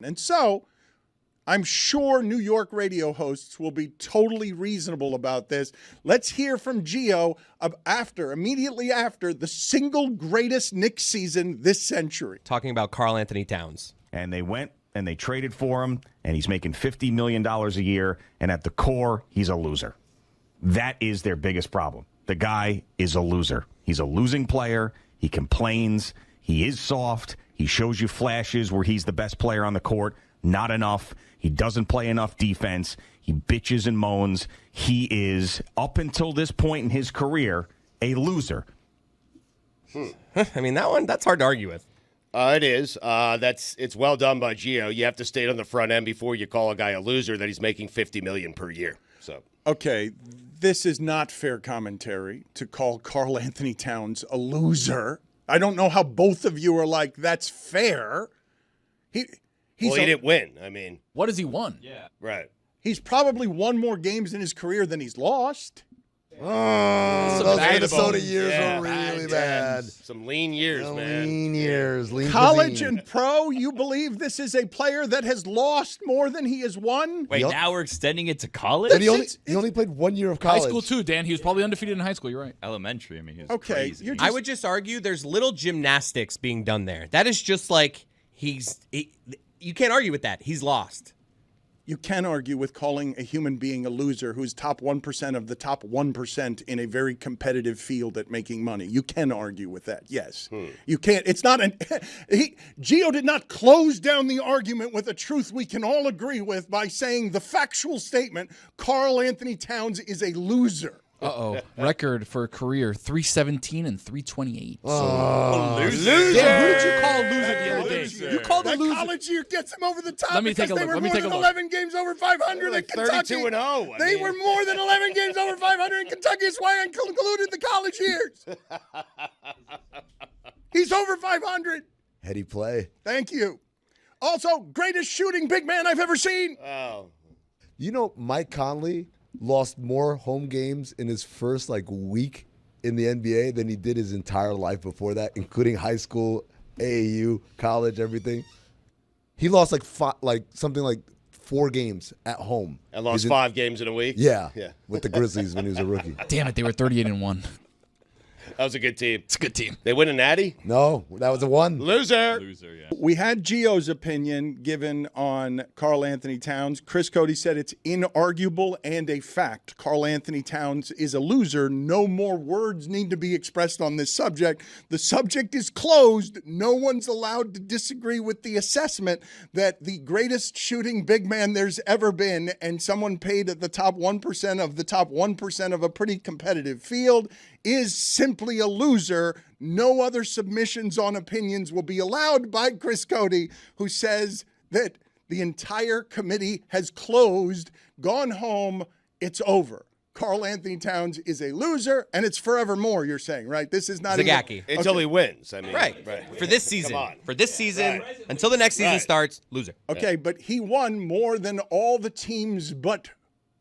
And so I'm sure New York radio hosts will be totally reasonable about this. Let's hear from Gio immediately after the single greatest Knicks season this century. Talking about Karl Towns. And they went and they traded for him, and he's making $50 million a year, and at the core, he's a loser. That is their biggest problem. The guy is a loser. He's a losing player. He complains. He is soft. He shows you flashes where he's the best player on the court. Not enough. He doesn't play enough defense. He bitches and moans. He is, up until this point in his career, a loser. I mean, that's hard to argue with. It is. It's well done by Gio. You have to stay on the front end before you call a guy a loser that he's making $50 million per year. So okay, this is not fair commentary to call Karl Towns a loser. I don't know how both of you are like, that's fair. He didn't win. I mean, what has he won? Yeah, right. He's probably won more games in his career than he's lost. Oh, those Minnesota years were really bad. Some lean years, man. Lean years. Lean College cuisine. and pro, you believe this is a player that has lost more than he has won? Wait, now we're extending it to college? And he only played 1 year of college. High school, too, Dan. He was probably undefeated in high school. You're right. Elementary. I mean, he was okay, crazy. I would just argue there's little gymnastics being done there. That is just like you can't argue with that. He's lost. You can argue with calling a human being a loser who's top 1% of the top 1% in a very competitive field at making money. You can argue with that, yes. You can't. It's not Gio did not close down the argument with a truth we can all agree with by saying the factual statement, Karl Towns is a loser. Uh-oh. Record for a career, 317 and 328. Loser. Dan, who did you call a loser the other day? You called a That loser. college year gets him over the top Let me because take a they look. were Let me more take a than look. 11 games over 500 Like at Kentucky. 32-0. They were more than 11 games over 500 in Kentucky. That's why I included the college years. He's over 500. Heady play. Thank you. Also, greatest shooting big man I've ever seen. Oh. You know, Mike Conley lost more home games in his first week in the NBA than he did his entire life before that, including high school, AAU, college, everything. He lost something like 4 games at home. And lost 5 games in a week? Yeah. With the Grizzlies when he was a rookie. Damn it, they were 38-1. That was a good team. It's a good team. They win a natty? No, that was a 1. Loser. Loser, yeah. We had Gio's opinion given on Karl Towns. Chris Cody said it's inarguable and a fact. Karl Towns is a loser. No more words need to be expressed on this subject. The subject is closed. No one's allowed to disagree with the assessment that the greatest shooting big man there's ever been and someone paid at the top 1% of the top 1% of a pretty competitive field is simply a loser. No other submissions on opinions will be allowed by Chris Cody, who says that the entire committee has closed, gone home, it's over. Karl Towns is a loser, and it's forevermore, you're saying, right? This is not Zagacki. Until he wins. I mean, Right. For this season. Come on. For this season, until the next season starts, loser. Okay, but he won more than all the teams but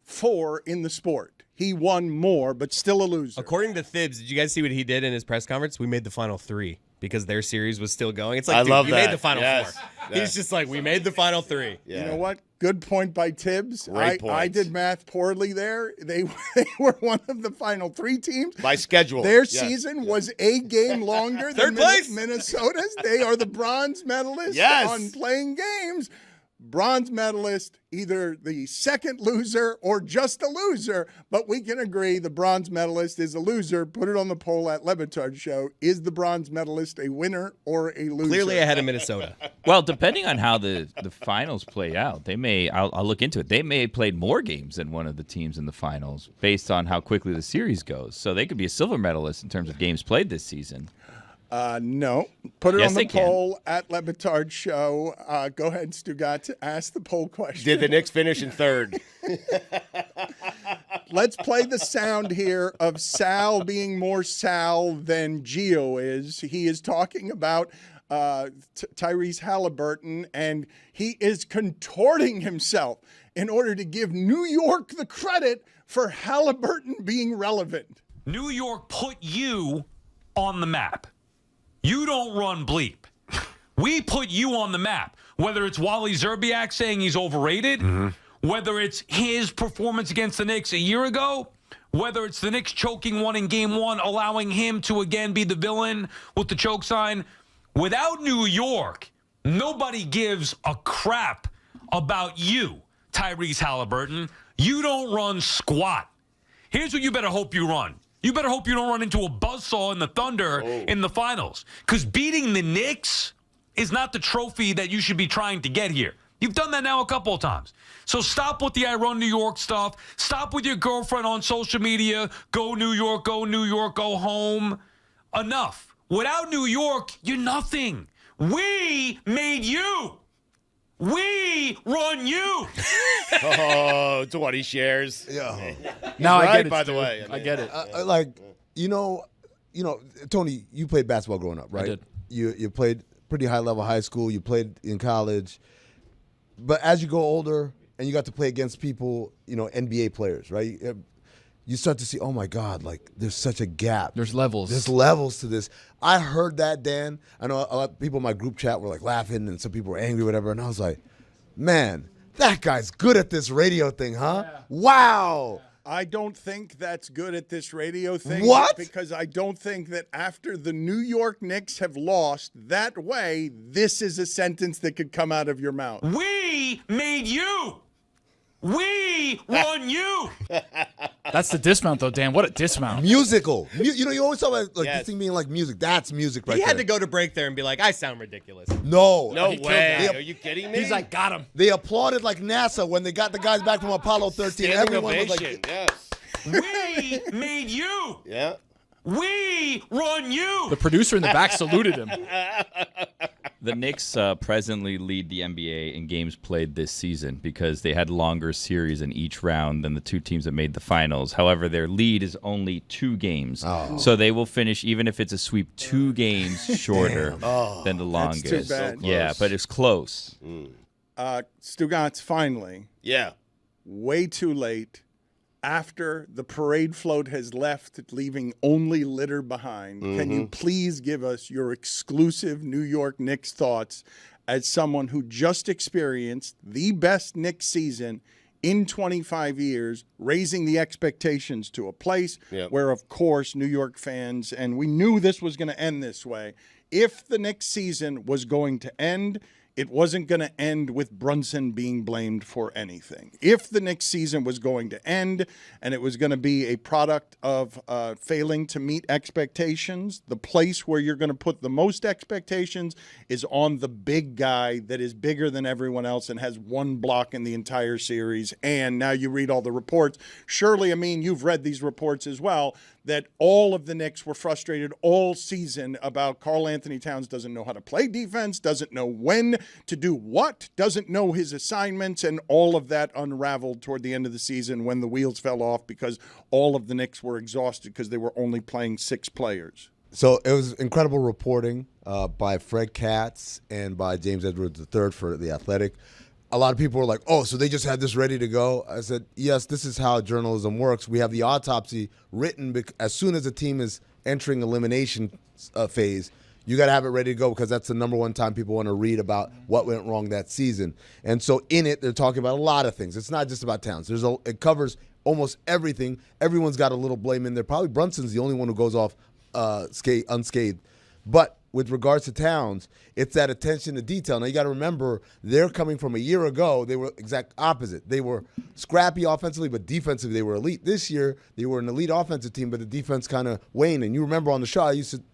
4 in the sport. He won more, but still a loser. According to Thibs, did you guys see what he did in his press conference? We made the final 3 because their series was still going. It's like, I dude, love we that. made the final Yes. 4. Yeah. He's just like, we made the final 3. Yeah. You know what? Good point by Tibbs. Great point. I did math poorly there. They were one of the final 3 teams. By schedule. Their Yes. season was a game longer than Third place. Minnesota's. They are the bronze medalists Yes. on playing games. Bronze medalist, either the second loser or just a loser, but we can agree the bronze medalist is a loser. Put it on the poll at LeBatard Show. Is the bronze medalist a winner or a loser? Clearly ahead of Minnesota. Well, depending on how the finals play out, they may. I'll look into it. They may have played more games than one of the teams in the finals based on how quickly the series goes. So they could be a silver medalist in terms of games played this season. No. Put it Yes, on they the can. poll at LeBatard Show. Go ahead, Stugotz. Ask the poll question. Did the Knicks finish in 3rd? Let's play the sound here of Sal being more Sal than Gio is. He is talking about Tyrese Halliburton, and he is contorting himself in order to give New York the credit for Halliburton being relevant. New York put you on the map. You don't run bleep. We put you on the map. Whether it's Wally Zerbiak saying he's overrated, whether it's his performance against the Knicks a year ago, whether it's the Knicks choking one in Game 1, allowing him to again be the villain with the choke sign. Without New York, nobody gives a crap about you, Tyrese Halliburton. You don't run squat. Here's what you better hope you run. You better hope you don't run into a buzzsaw in the Thunder in the finals. Because beating the Knicks is not the trophy that you should be trying to get here. You've done that now a couple of times. So stop with the I run New York stuff. Stop with your girlfriend on social media. Go New York, go New York, go home. Enough. Without New York, you're nothing. We made you. We run you. Oh, 20 shares. Yeah. Now I Right, get it. by the Stu. way. I get it. Tony, you played basketball growing up, right? did. You played pretty high level high school. You played in college. But as you go older and you got to play against people, NBA players, right? You start to see, oh my God, like there's such a gap. There's levels. There's levels to this. I heard that, Dan. I know a lot of people in my group chat were like laughing and some people were angry, whatever. And I was like, man, that guy's good at this radio thing, huh? Yeah. Wow. I don't think that's good at this radio thing. What? Because I don't think that after the New York Knicks have lost that way, this is a sentence that could come out of your mouth. We made you. We run you. That's the dismount, though, Dan. What a dismount. Musical. You always talk about Yes. this thing being like music. That's music right He there. had to go to break there and be like, I sound ridiculous. No. No He way. killed it. Are you kidding me? He's like, got him. They applauded like NASA when they got the guys back from Apollo 13. Standing Everyone was ovation. like, Yes. We made you. Yeah. We run you. The producer in the back saluted him. The Knicks presently lead the NBA in games played this season because they had longer series in each round than the two teams that made the finals. However, their lead is only 2 games. So they will finish, even if it's a sweep, 2 games shorter than the longest. too bad. Yeah, but it's close. Stugotz, finally, Yeah. way too late. After the parade float has left, leaving only litter behind, can you please give us your exclusive New York Knicks thoughts as someone who just experienced the best Knicks season in 25 years, raising the expectations to a place where, of course, New York fans, and we knew this was going to end this way, if the Knicks season was going to end, it wasn't going to end with Brunson being blamed for anything. If the Knicks season was going to end and it was going to be a product of failing to meet expectations, the place where you're going to put the most expectations is on the big guy that is bigger than everyone else and has 1 block in the entire series. And now you read all the reports. Surely, I mean, you've read these reports as well, that all of the Knicks were frustrated all season about Karl Anthony Towns doesn't know how to play defense, doesn't know when to do what, doesn't know his assignments, and all of that unraveled toward the end of the season when the wheels fell off because all of the Knicks were exhausted because they were only playing 6 players. So it was incredible reporting by Fred Katz and by James Edwards III for The Athletic. A lot of people were like, oh, so they just had this ready to go? I said, yes, this is how journalism works. We have the autopsy written as soon as a team is entering elimination phase. You got to have it ready to go because that's the number one time people want to read about what went wrong that season. And so in it, they're talking about a lot of things. It's not just about Towns. It covers almost everything. Everyone's got a little blame in there. Probably Brunson's the only one who goes off unscathed. But with regards to Towns, it's that attention to detail. Now, you got to remember, they're coming from a year ago. They were exact opposite. They were scrappy offensively, but defensively, they were elite. This year, they were an elite offensive team, but the defense kind of waned. And you remember on the show,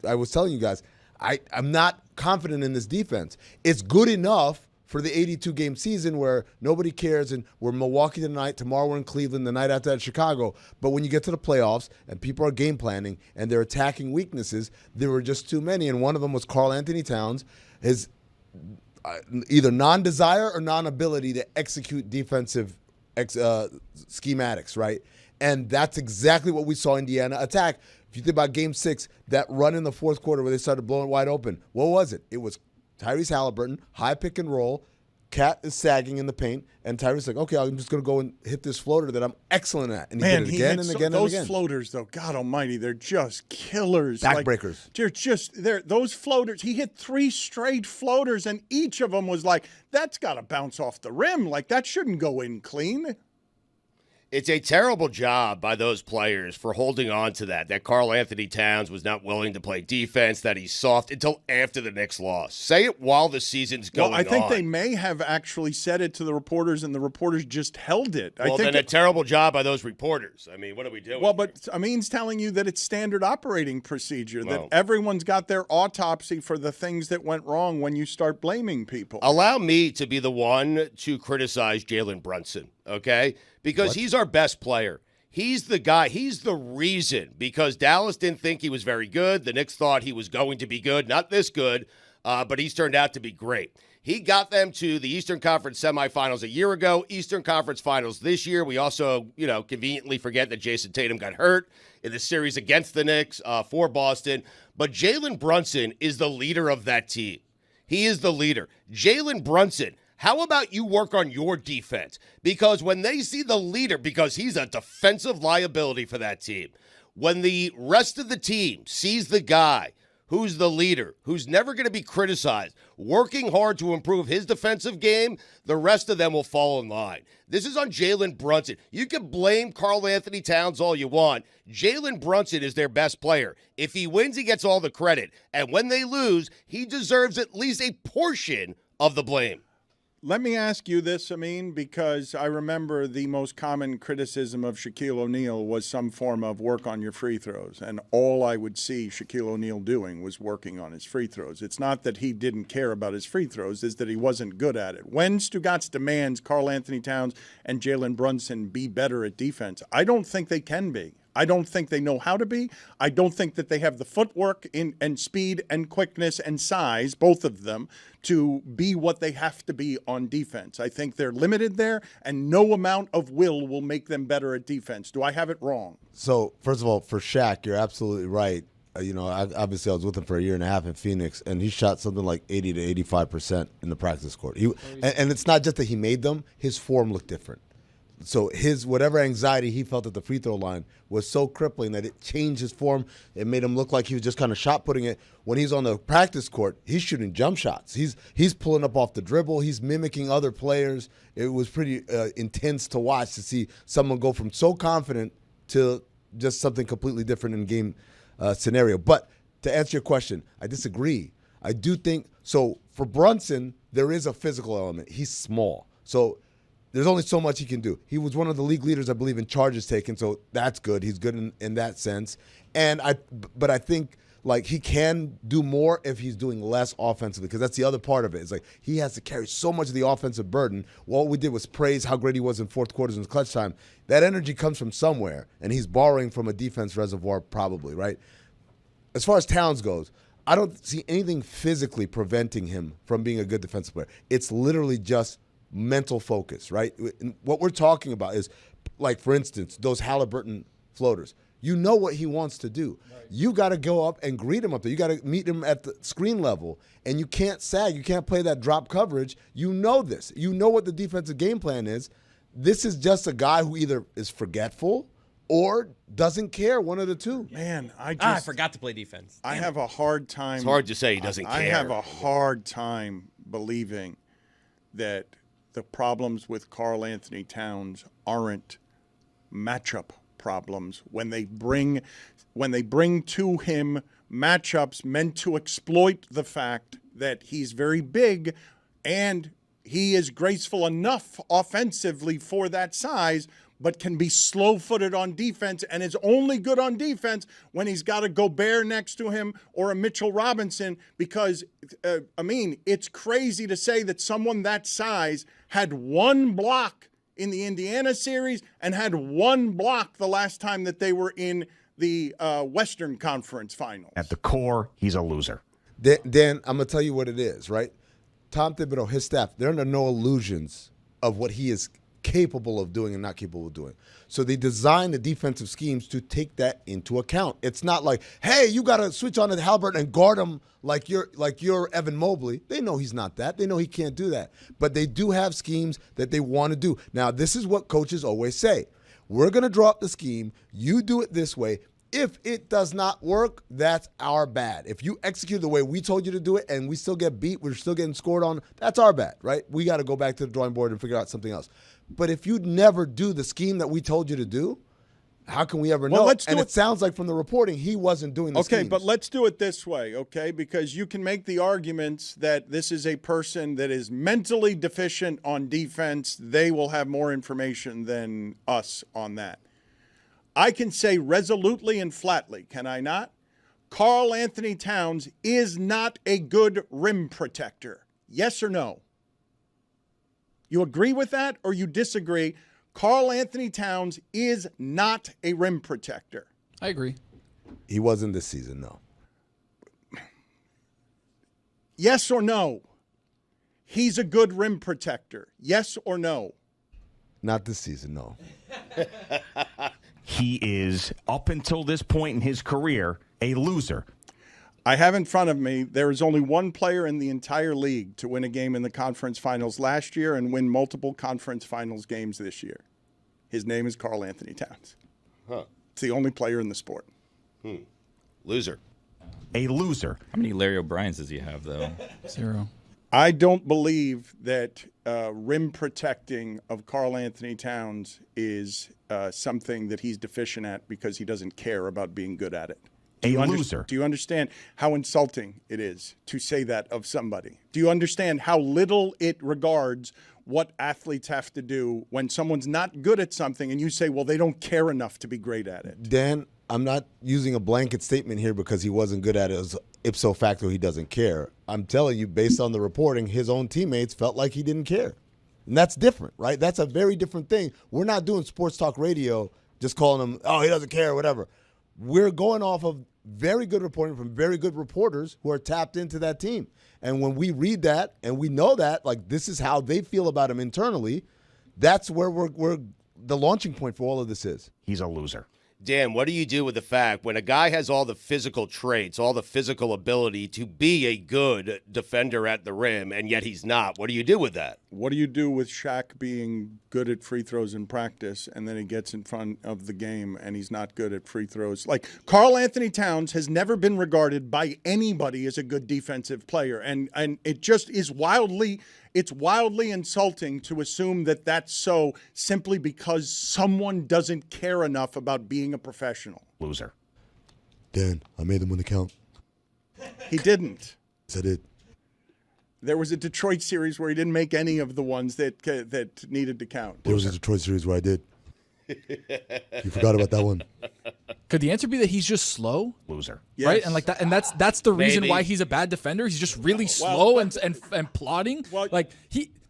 I was telling you guys, I'm not confident in this defense. It's good enough for the 82-game season where nobody cares and we're Milwaukee tonight, tomorrow we're in Cleveland, the night after that Chicago. But when you get to the playoffs and people are game planning and they're attacking weaknesses, there were just too many. And one of them was Karl Anthony Towns, his either non-desire or non-ability to execute defensive schematics, right? And that's exactly what we saw Indiana attack. If you think about Game 6, that run in the fourth quarter where they started blowing wide open, what was it? It was Tyrese Halliburton, high pick and roll, Cat is sagging in the paint, and Tyree's like, okay, I'm just going to go and hit this floater that I'm excellent at. And he did it again and again and again. Those floaters, though, God almighty, they're just killers. Backbreakers. Those floaters. He hit 3 straight floaters, and each of them was like, that's got to bounce off the rim. Like, that shouldn't go in clean. It's a terrible job by those players for holding on to that Karl Towns was not willing to play defense, that he's soft until after the Knicks loss. Say it while the season's going on. Well, I think they may have actually said it to the reporters, and the reporters just held it. Well, then a terrible job by those reporters. I mean, what are we doing? Well, but Amin's telling you that it's standard operating procedure, that everyone's got their autopsy for the things that went wrong when you start blaming people. Allow me to be the one to criticize Jaylen Brunson, okay? Because he's our best player. He's the guy. He's the reason. Because Dallas didn't think he was very good. The Knicks thought he was going to be good. Not this good, but he's turned out to be great. He got them to the Eastern Conference semifinals a year ago, Eastern Conference finals this year. We also, conveniently forget that Jason Tatum got hurt in the series against the Knicks for Boston. But Jaylen Brunson is the leader of that team. He is the leader. Jaylen Brunson, how about you work on your defense? Because when they see the leader, because he's a defensive liability for that team, when the rest of the team sees the guy who's the leader, who's never going to be criticized, working hard to improve his defensive game, the rest of them will fall in line. This is on Jaylen Brunson. You can blame Karl Towns all you want. Jaylen Brunson is their best player. If he wins, he gets all the credit. And when they lose, he deserves at least a portion of the blame. Let me ask you this, Amin, because I remember the most common criticism of Shaquille O'Neal was some form of work on your free throws. And all I would see Shaquille O'Neal doing was working on his free throws. It's not that he didn't care about his free throws, it's that he wasn't good at it. When Stugotz demands Karl Towns and Jaylen Brunson be better at defense, I don't think they can be. I don't think they know how to be. I don't think that they have the footwork and speed and quickness and size, both of them, to be what they have to be on defense. I think they're limited there, and no amount of will make them better at defense. Do I have it wrong? So, first of all, for Shaq, you're absolutely right. Obviously, I was with him for a year and a half in Phoenix, and he shot something like 80 to 85% in the practice court. And it's not just that he made them; his form looked different. So his whatever anxiety he felt at the free throw line was so crippling that it changed his form. It made him look like he was just kind of shot putting it. When he's on the practice court, he's shooting jump shots. He's pulling up off the dribble. He's mimicking other players. It was pretty intense to watch, to see someone go from so confident to just something completely different in game scenario. But to answer your question, I disagree. I do think so. For Brunson, there is a physical element. He's small, so there's only so much he can do. He was one of the league leaders, I believe, in charges taken, so that's good. He's good in that sense. But I think like he can do more if he's doing less offensively, because that's the other part of it. It's like he has to carry so much of the offensive burden. All we did was praise how great he was in fourth quarters and clutch time. That energy comes from somewhere, and he's borrowing from a defense reservoir probably, right? As far as Towns goes, I don't see anything physically preventing him from being a good defensive player. It's literally just mental focus, right? What we're talking about is, like, for instance, those Halliburton floaters. You know what he wants to do. Right. You got to go up and greet him up there. You got to meet him at the screen level, and you can't sag. You can't play that drop coverage. You know this. You know what the defensive game plan is. This is just a guy who either is forgetful or doesn't care, one of the two. Man, I forgot to play defense. I have a hard time. It's hard to say he doesn't care. I have a hard time believing that the problems with Karl Towns aren't matchup problems when they bring to him matchups meant to exploit the fact that he's very big and he is graceful enough offensively for that size, but can be slow-footed on defense and is only good on defense when he's got a Gobert next to him or a Mitchell Robinson, because, it's crazy to say that someone that size had one block in the Indiana series and had one block the last time that they were in the Western Conference Finals. At the core, he's a loser. Dan, I'm going to tell you what it is, right? Tom Thibodeau, his staff, they're under no illusions of what he is capable of doing and not capable of doing. So they design the defensive schemes to take that into account. It's not like, hey, you got to switch on to Halliburton and guard him like you're Evan Mobley. They know he's not that. They know he can't do that. But they do have schemes that they want to do. Now, this is what coaches always say. We're going to draw up the scheme. You do it this way. If it does not work, that's our bad. If you execute the way we told you to do it and we still get beat, we're still getting scored on, that's our bad, right? We got to go back to the drawing board and figure out something else. But if you never do the scheme that we told you to do, how can we ever know? And it sounds like from the reporting, he wasn't doing the schemes. Okay, but let's do it this way, okay? Because you can make the arguments that this is a person that is mentally deficient on defense. They will have more information than us on that. I can say resolutely and flatly, can I not? Karl Anthony Towns is not a good rim protector. Yes or no? You agree with that or you disagree? Karl Anthony Towns is not a rim protector. I agree. He wasn't this season, no. Yes or no? He's a good rim protector. Yes or no? Not this season, no. He is, up until this point in his career, a loser. I have in front of me, there is only one player in the entire league to win a game in the conference finals last year and win multiple conference finals games this year. His name is Karl Anthony Towns. Huh. It's the only player in the sport. Loser. A loser. How many Larry O'Briens does he have, though? 0. I don't believe that rim protecting of Karl Anthony Towns is something that he's deficient at because he doesn't care about being good at it. A loser. Do you understand how insulting it is to say that of somebody? Do you understand how little it regards what athletes have to do when someone's not good at something and you say, well, they don't care enough to be great at it? Dan, I'm not using a blanket statement here because he wasn't good at it. As ipso facto, he doesn't care. I'm telling you, based on the reporting, his own teammates felt like he didn't care. And that's different, right? That's a very different thing. We're not doing sports talk radio just calling him, oh, he doesn't care or whatever. We're going off of very good reporting from very good reporters who are tapped into that team. And when we read that and we know that, like, this is how they feel about him internally, that's where we're the launching point for all of this is. He's a loser. Dan, what do you do with the fact when a guy has all the physical traits, all the physical ability to be a good defender at the rim, and yet he's not? What do you do with that? What do you do with Shaq being good at free throws in practice and then he gets in front of the game and he's not good at free throws? Like, Karl Anthony Towns has never been regarded by anybody as a good defensive player, and it just is wildly insulting to assume that that's so simply because someone doesn't care enough about being a professional. Loser. Dan, I made them win the count. He didn't. Yes, I did. There was a Detroit series where he didn't make any of the ones that needed to count. There was a Detroit series where I did. You forgot about that one. Could the answer be that he's just slow? Loser. Yes. Right? And like that, and that's the reason Maybe. why he's a bad defender. He's just really slow and plodding. Well, like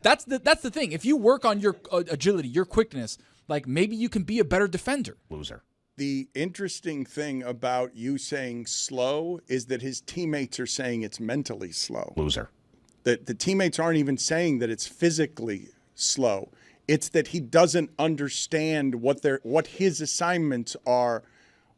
that's the thing. If you work on your agility, your quickness, like maybe you can be a better defender. Loser. The interesting thing about you saying slow is that his teammates are saying it's mentally slow. Loser. That the teammates aren't even saying that it's physically slow. It's that he doesn't understand what his assignments are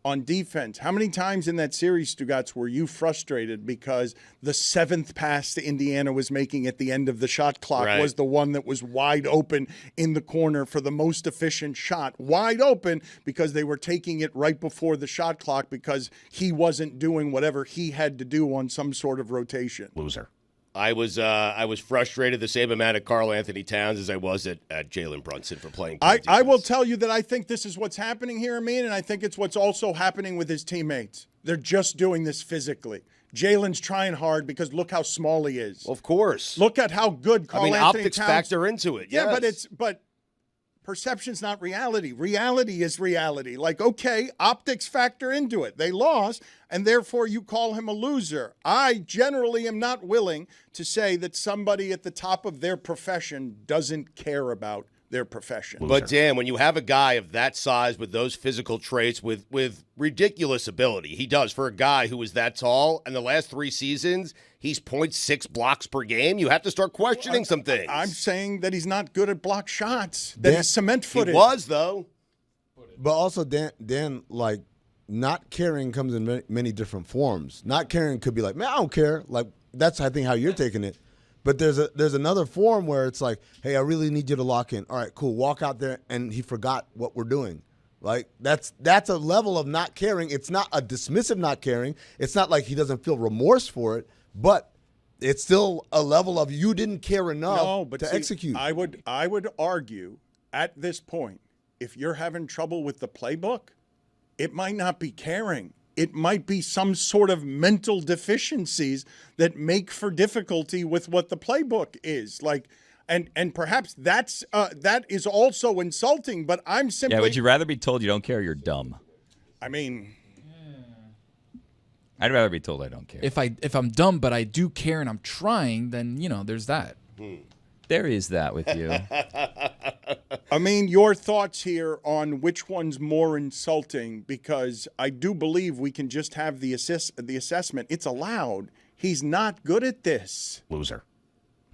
on defense. How many times in that series, Stugotz, were you frustrated because the 7th pass to Indiana was making at the end of the shot clock was the one that was wide open in the corner for the most efficient shot? Wide open because they were taking it right before the shot clock because he wasn't doing whatever he had to do on some sort of rotation. Loser. I was frustrated the same amount at Karl Anthony Towns as I was at Jaylen Brunson for playing. I will tell you that I think this is what's happening here, Amin, and I think it's what's also happening with his teammates. They're just doing this physically. Jaylen's trying hard because look how small he is. Of course. Look at how good Karl Anthony optics Towns. factor into it. Yeah, yes. but perception's not reality. Reality is reality. Like, okay, optics factor into it. They lost, and therefore you call him a loser. I generally am not willing to say that somebody at the top of their profession doesn't care about their profession. But Dan, when you have a guy of that size with those physical traits, with ridiculous ability, he does for a guy who is that tall. And the last 3 seasons, he's 0.6 blocks per game. You have to start questioning some things. I'm saying that he's not good at block shots. That he's cement-footed. He was though. But also, Dan, like, not caring comes in many different forms. Not caring could be like, man, I don't care. Like, that's, I think, how you're taking it. But there's another form where it's like, hey, I really need you to lock in. All right, cool. Walk out there, and he forgot what we're doing. Like, that's a level of not caring. It's not a dismissive not caring. It's not like he doesn't feel remorse for it, but it's still a level of you didn't care enough to execute. I would argue at this point, if you're having trouble with the playbook, it might not be caring. It might be some sort of mental deficiencies that make for difficulty with what the playbook is. Like, and perhaps that is also insulting, but I'm simply... Yeah, would you rather be told you don't care or you're dumb? I mean... I'd rather be told I don't care. If I'm dumb but I do care and I'm trying, then, there's that. There is that with you. I mean, your thoughts here on which one's more insulting, because I do believe we can just have the assessment. It's allowed. He's not good at this. Loser.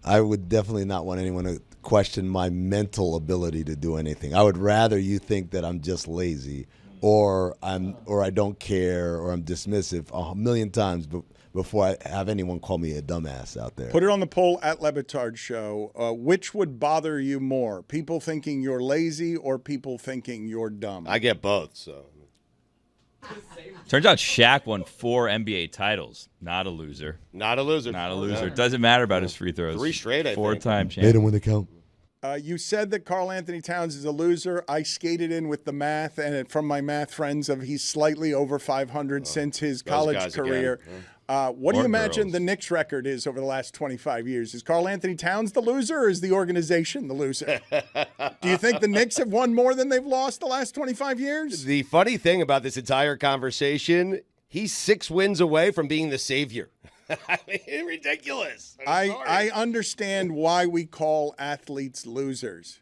I would definitely not want anyone to question my mental ability to do anything. I would rather you think that I'm just lazy or I don't care or I'm dismissive 1,000,000 times before I have anyone call me a dumbass out there. Put it on the poll at LeBatardShow. Which would bother you more? People thinking you're lazy or people thinking you're dumb? I get both, so. Turns out Shaq won 4 NBA titles. Not a loser. Not a loser. Not a loser. It doesn't matter about his free throws. 3 straight, I think. 4-time Made champion. him win the count. You said that Karl Anthony Towns is a loser. I skated in with the math, and from my math friends, he's slightly over 500 since his college career. What do you imagine the Knicks record is over the last 25 years? Is Karl Anthony Towns the loser, or is the organization the loser? Do you think the Knicks have won more than they've lost the last 25 years? The funny thing about this entire conversation, he's 6 wins away from being the savior. I mean, ridiculous. I understand why we call athletes losers.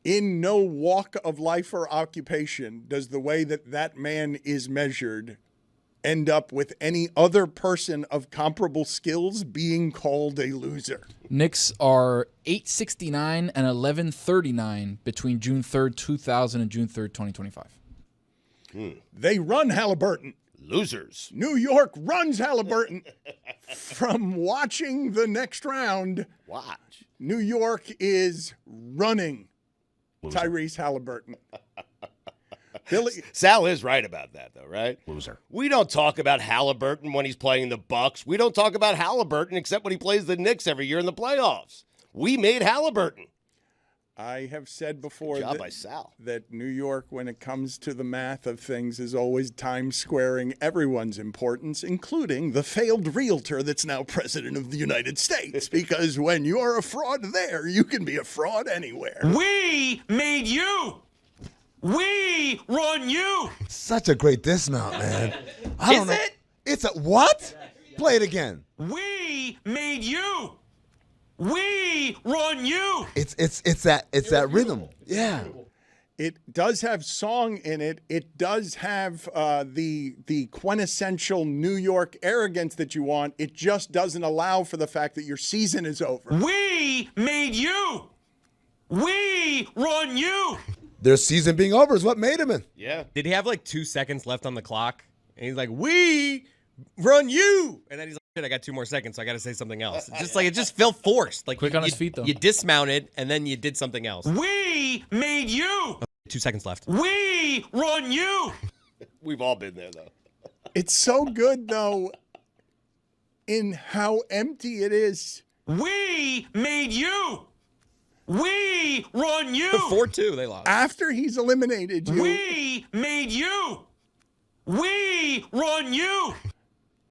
In no walk of life or occupation does the way that man is measured end up with any other person of comparable skills being called a loser. Knicks are 869 and 1139 between June 3rd, 2000 and June 3rd, 2025. They run Halliburton. Losers. New York runs Halliburton. From watching the next round, Watch. New York is running Loser. Tyrese Halliburton. Billy, Sal is right about that, though, right? Loser. We don't talk about Halliburton when he's playing the Bucks. We don't talk about Halliburton except when he plays the Knicks every year in the playoffs. We made Halliburton. I have said before Good job by Sal. that New York, when it comes to the math of things, is always time-squaring everyone's importance, including the failed realtor that's now president of the United States. Because when you're a fraud there, you can be a fraud anywhere. We made you. We run you. Such a great dismount, man. I don't know. it? It's a what? Play it again. We made you. We run you. It's that rhythm. Yeah. It does have song in it. It does have the quintessential New York arrogance that you want. It just doesn't allow for the fact that your season is over. We made you. We run you. Their season being over is what made him in. Yeah. Did he have like 2 seconds left on the clock? And he's like, we run you. And then he's like, shit, I got 2 more seconds, so I got to say something else. It's just like, it just felt forced. Like Quick on his feet, though. You dismounted, and then you did something else. We made you. 2 seconds left. We run you. We've all been there, though. It's so good, though, in how empty it is. We made you. We run you. 4-2, they lost. After he's eliminated you. We made you. We run you.